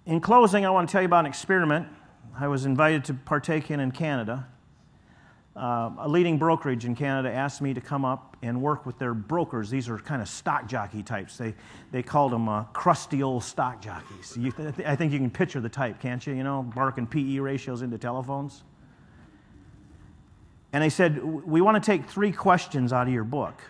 In closing, I want to tell you about an experiment I was invited to partake in Canada. A leading brokerage in Canada asked me to come up and work with their brokers. These are kind of stock jockey types. They called them crusty old stock jockeys. I think you can picture the type, can't you? You know, barking PE ratios into telephones. And they said, we want to take 3 questions out of your book.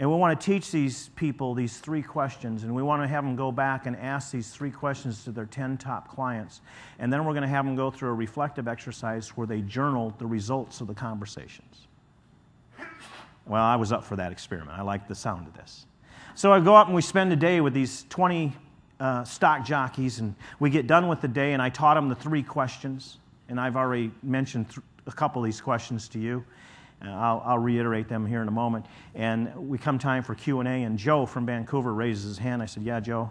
And we want to teach these people these 3 questions, and we want to have them go back and ask these 3 questions to their 10 top clients. And then we're going to have them go through a reflective exercise where they journal the results of the conversations. Well, I was up for that experiment. I liked the sound of this. So I go up and we spend a day with these 20 stock jockeys, and we get done with the day, and I taught them the 3 questions. And I've already mentioned a couple of these questions to you. I'll reiterate them here in a moment. And we come time for Q&A, and Joe from Vancouver raises his hand. I said, yeah, Joe.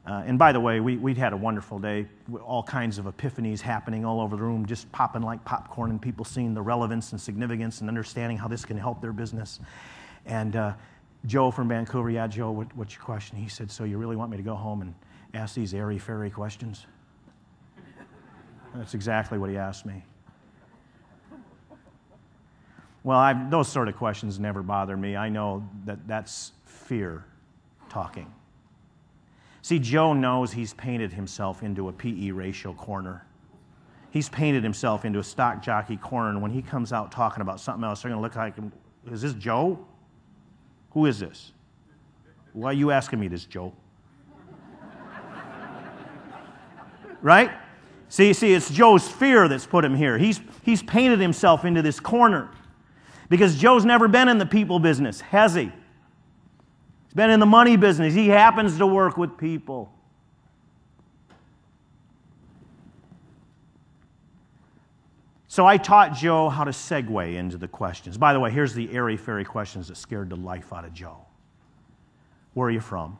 And by the way, we'd had a wonderful day. All kinds of epiphanies happening all over the room, just popping like popcorn, and people seeing the relevance and significance and understanding how this can help their business. And Joe from Vancouver, yeah, Joe, what's your question? He said, so you really want me to go home and ask these airy-fairy questions? That's exactly what he asked me. Well, those sort of questions never bother me. I know that that's fear talking. See, Joe knows he's painted himself into a PE ratio corner. He's painted himself into a stock jockey corner, and when he comes out talking about something else, they're going to look like, is this Joe? Who is this? Why are you asking me this, Joe? Right? See, it's Joe's fear that's put him here. He's painted himself into this corner. Because Joe's never been in the people business, has he? He's been in the money business. He happens to work with people. So I taught Joe how to segue into the questions. By the way, here's the airy-fairy questions that scared the life out of Joe. Where are you from?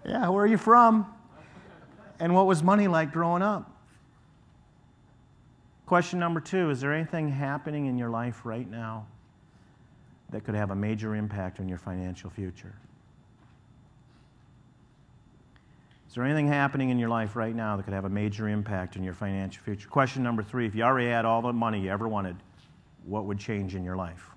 Yeah, where are you from? And what was money like growing up? Question number 2, is there anything happening in your life right now that could have a major impact on your financial future? Is there anything happening in your life right now that could have a major impact on your financial future? Question number 3, if you already had all the money you ever wanted, what would change in your life?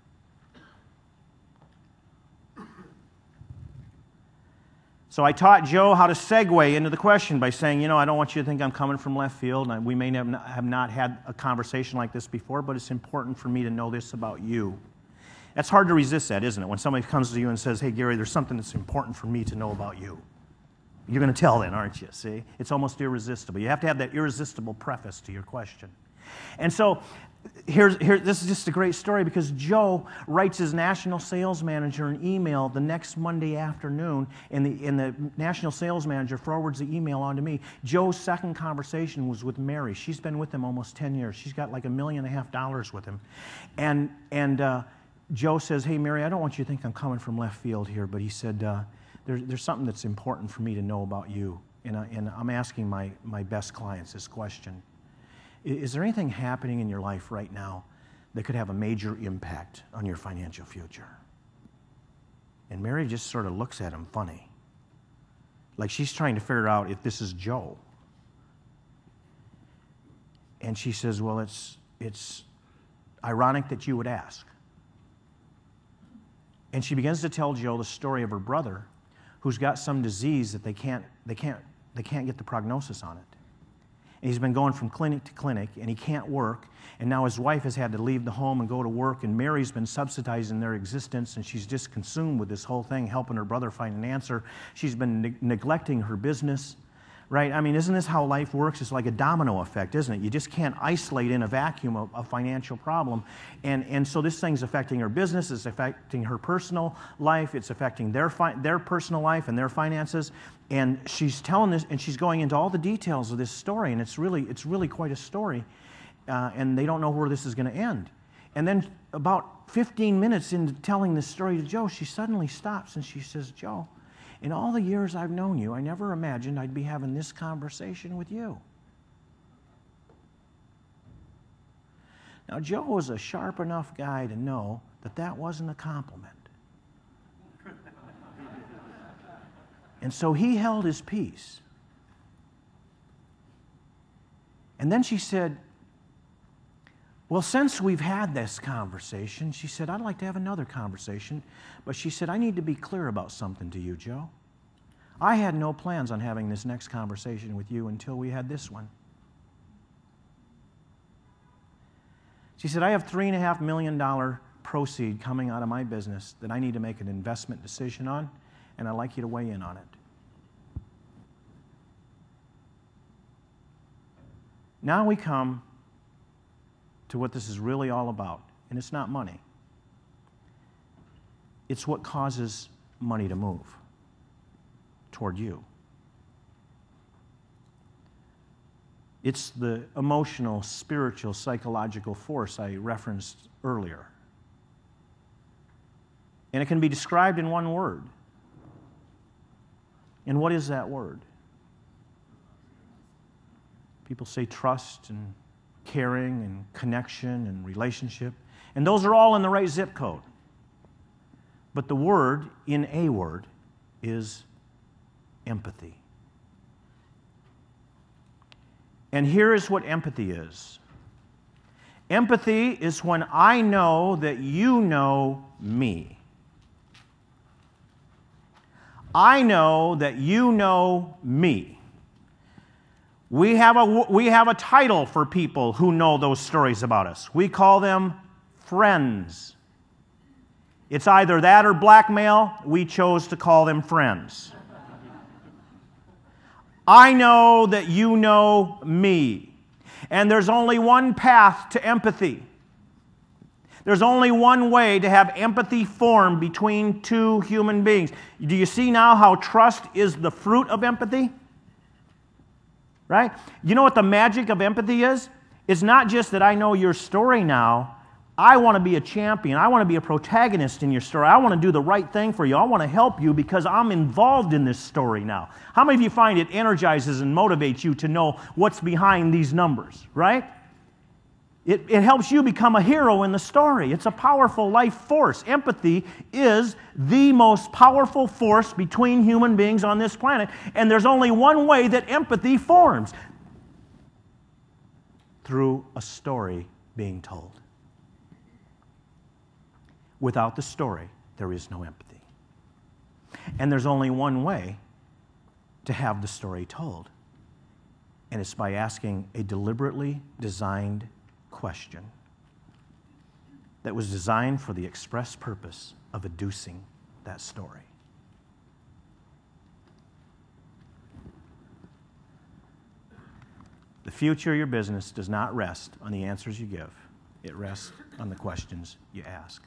So I taught Joe how to segue into the question by saying, you know, I don't want you to think I'm coming from left field, and we may have not had a conversation like this before, but it's important for me to know this about you. That's hard to resist that, isn't it? When somebody comes to you and says, hey, Gary, there's something that's important for me to know about you. You're going to tell then, aren't you? See? It's almost irresistible. You have to have that irresistible preface to your question. And so this is just a great story because Joe writes his national sales manager an email the next Monday afternoon, and the national sales manager forwards the email on to me. Joe's second conversation was with Mary. She's been with him almost 10 years. She's got like $1.5 million with him. And Joe says, hey, Mary, I don't want you to think I'm coming from left field here, but he said, there's something that's important for me to know about you, and I'm asking my best clients this question. Is there anything happening in your life right now that could have a major impact on your financial future? And Mary just sort of looks at him funny, like she's trying to figure out if this is Joe. And she says, well, it's ironic that you would ask. And she begins to tell Joe the story of her brother who's got some disease that they can't get the prognosis on it. And he's been going from clinic to clinic, and he can't work. And now his wife has had to leave the home and go to work, and Mary's been subsidizing their existence, and she's just consumed with this whole thing, helping her brother find an answer. She's been neglecting her business, right? I mean, isn't this how life works? It's like a domino effect, isn't it? You just can't isolate in a vacuum a financial problem. And so this thing's affecting her business, it's affecting her personal life, it's affecting their personal life and their finances. And she's telling this, and she's going into all the details of this story, and it's really quite a story, and they don't know where this is going to end. And then about 15 minutes into telling this story to Joe, she suddenly stops and she says, Joe, in all the years I've known you, I never imagined I'd be having this conversation with you. Now, Joe was a sharp enough guy to know that that wasn't a compliment. And so he held his peace. And then she said, well, since we've had this conversation, she said, I'd like to have another conversation. But she said, I need to be clear about something to you, Joe. I had no plans on having this next conversation with you until we had this one. She said, I have $3.5 million proceed coming out of my business that I need to make an investment decision on, and I'd like you to weigh in on it. Now we come to what this is really all about, and it's not money. It's what causes money to move toward you. It's the emotional, spiritual, psychological force I referenced earlier. And it can be described in one word. And what is that word? People say trust and caring and connection and relationship. And those are all in the right zip code. But the word, in a word, is empathy. And here is what empathy is. Empathy is when I know that you know me. I know that you know me. We have a title for people who know those stories about us. We call them friends. It's either that or blackmail. We chose to call them friends. I know that you know me. And there's only one path to empathy. There's only one way to have empathy form between two human beings. Do you see now how trust is the fruit of empathy? Right? You know what the magic of empathy is? It's not just that I know your story now. I want to be a champion. I want to be a protagonist in your story. I want to do the right thing for you. I want to help you because I'm involved in this story now. How many of you find it energizes and motivates you to know what's behind these numbers, right? It helps you become a hero in the story. It's a powerful life force. Empathy is the most powerful force between human beings on this planet, and there's only one way that empathy forms: through a story being told. Without the story, there is no empathy. And there's only one way to have the story told, and it's by asking a deliberately designed question that was designed for the express purpose of adducing that story. The future of your business does not rest on the answers you give. It rests on the questions you ask.